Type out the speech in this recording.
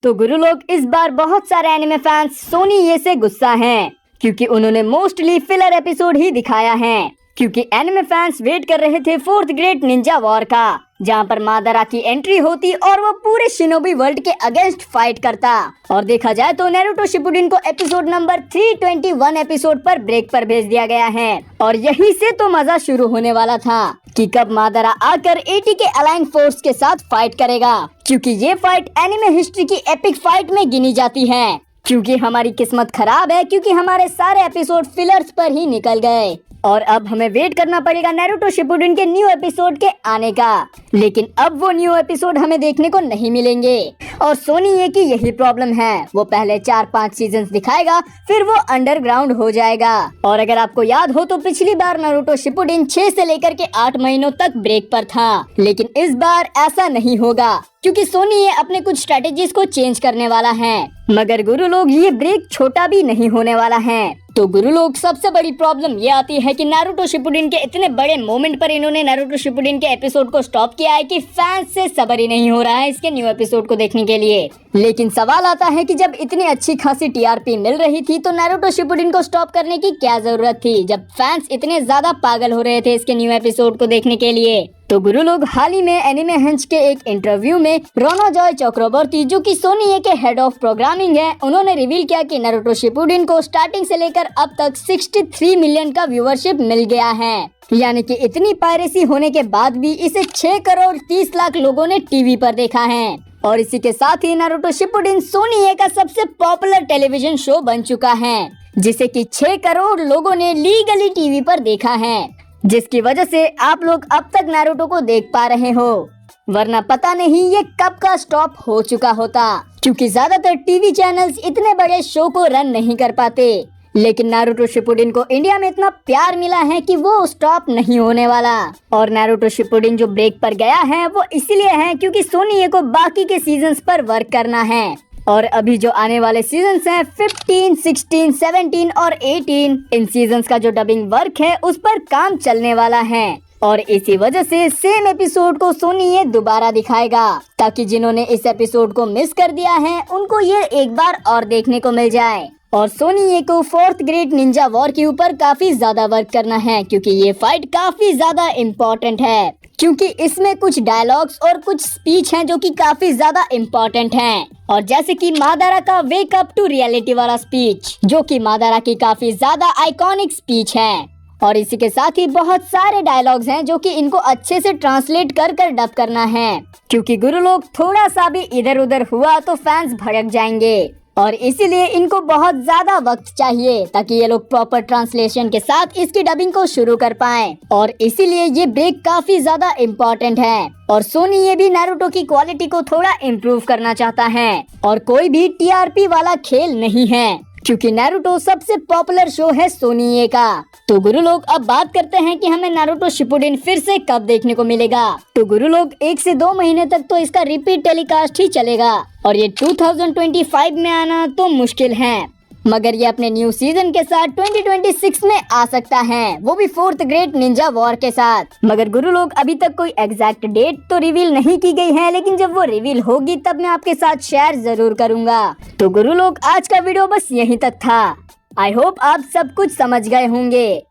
तो गुरु लोग इस बार बहुत सारे एनिमे फैंस सोनी ये से गुस्सा हैं क्योंकि उन्होंने मोस्टली फिलर एपिसोड ही दिखाया है। क्योंकि एनिमे फैंस वेट कर रहे थे फोर्थ ग्रेट निंजा वॉर का, जहां पर मादारा की एंट्री होती और वो पूरे शिनोबी वर्ल्ड के अगेंस्ट फाइट करता। और देखा जाए तो नारुतो शिपुडिन को एपिसोड नंबर 321 एपिसोड पर ब्रेक पर भेज दिया गया है और यहीं से तो मजा शुरू होने वाला था कि कब मादारा आकर 80 के अलाइन फोर्स के साथ फाइट करेगा। क्योंकि ये फाइट एनिमे हिस्ट्री की एपिक फाइट में गिनी जाती है। क्योंकि हमारी किस्मत खराब है क्योंकि हमारे सारे एपिसोड फिलर्स पर ही निकल गए और अब हमें वेट करना पड़ेगा नारुतो शिपुडिन के न्यू एपिसोड के आने का। लेकिन अब वो न्यू एपिसोड हमें देखने को नहीं मिलेंगे और सोनी ये की यही प्रॉब्लम है। वो पहले 4-5 सीजन्स दिखाएगा फिर वो अंडरग्राउंड हो जाएगा। और अगर आपको याद हो तो पिछली बार नारुतो शिपुडिन 6 से लेकर के 8 महीनों तक ब्रेक पर था, लेकिन इस बार ऐसा नहीं होगा क्योंकि सोनी ये अपने कुछ स्ट्रेटेजीज को चेंज करने वाला है। मगर गुरु लोग ये ब्रेक छोटा भी नहीं होने वाला है। तो गुरु लोग सबसे बड़ी प्रॉब्लम ये आती है कि नारुतो शिपुडिन के इतने बड़े मोमेंट पर इन्होंने नारुतो शिपुडिन के एपिसोड को स्टॉप किया है कि फैंस से सब्र ही नहीं हो रहा है इसके न्यू एपिसोड को देखने के लिए। लेकिन सवाल आता है कि जब इतनी अच्छी खासी टीआरपी मिल रही थी तो नारुतो शिपुडिन को स्टॉप करने की क्या जरूरत थी, जब फैंस इतने ज्यादा पागल हो रहे थे इसके न्यू एपिसोड को देखने के लिए। तो गुरु लोग हाल ही में एनिमे हंच के एक इंटरव्यू में रोनो जॉय चक्रवर्ती जो कि सोनी के हेड ऑफ प्रोग्रामिंग है, उन्होंने रिवील किया कि नारुतो शिपुडिन को स्टार्टिंग से लेकर अब तक 63 मिलियन का व्यूअरशिप मिल गया है। यानी कि इतनी पायरेसी होने के बाद भी इसे 6 करोड़ 30 लाख लोगों ने टीवी पर देखा है। और इसी के साथ ही नारुतो शिपुडिन सोनी का सबसे पॉपुलर टेलीविजन शो बन चुका है, जिसे कि 6 करोड़ लोगों ने लीगली टीवी पर देखा है, जिसकी वजह से आप लोग अब तक नारुतो को देख पा रहे हो, वरना पता नहीं ये कब का स्टॉप हो चुका होता। क्योंकि ज्यादातर टीवी चैनल्स इतने बड़े शो को रन नहीं कर पाते, लेकिन नारुतो शिपुडिन को इंडिया में इतना प्यार मिला है कि वो स्टॉप नहीं होने वाला। और नारुतो शिपुडिन जो ब्रेक पर गया है वो इसलिए है क्योंकि सोनी को बाकी के सीजन्स पर वर्क करना है। और अभी जो आने वाले सीजन्स हैं 15, 16, 17 और 18, इन सीजन्स का जो डबिंग वर्क है उस पर काम चलने वाला है। और इसी वजह से सेम एपिसोड को सोनी ये दोबारा दिखाएगा ताकि जिन्होंने इस एपिसोड को मिस कर दिया है उनको ये एक बार और देखने को मिल जाए। और सोनी ये को फोर्थ ग्रेट निंजा वॉर के ऊपर काफी ज्यादा वर्क करना है क्योंकि ये फाइट काफी ज्यादा इम्पोर्टेंट है। क्योंकि इसमें कुछ डायलॉग्स और कुछ स्पीच हैं जो कि काफी ज्यादा इम्पोर्टेंट हैं। और जैसे कि मादारा का वेक अप टू रियलिटी वाला स्पीच जो कि मादारा की काफी ज्यादा आइकॉनिक स्पीच है। और इसी के साथ ही बहुत सारे डायलॉग्स हैं जो कि इनको अच्छे से ट्रांसलेट कर डब करना है क्योंकि गुरु लोग थोड़ा सा भी इधर उधर हुआ तो फैंस भड़क जाएंगे और इसीलिए इनको बहुत ज्यादा वक्त चाहिए ताकि ये लोग प्रॉपर ट्रांसलेशन के साथ इसकी डबिंग को शुरू कर पाएं। और इसीलिए ये ब्रेक काफी ज्यादा इम्पोर्टेंट है। और सोनी ये भी नारुतो की क्वालिटी को थोड़ा इम्प्रूव करना चाहता है और कोई भी टीआरपी वाला खेल नहीं है क्योंकि नारुतो सबसे पॉपुलर शो है सोनी का। तो गुरु लोग अब बात करते हैं कि हमें नारुतो शिपुडिन फिर से कब देखने को मिलेगा। तो गुरु लोग 1 से 2 महीने तक तो इसका रिपीट टेलीकास्ट ही चलेगा और ये 2025 में आना तो मुश्किल है, मगर ये अपने न्यू सीजन के साथ 2026 में आ सकता है, वो भी फोर्थ ग्रेट निंजा वॉर के साथ। मगर गुरु लोग अभी तक कोई एग्जैक्ट डेट तो रिवील नहीं की गई है, लेकिन जब वो रिवील होगी तब मैं आपके साथ शेयर जरूर करूंगा। तो गुरु लोग आज का वीडियो बस यहीं तक था। आई होप आप सब कुछ समझ गए होंगे।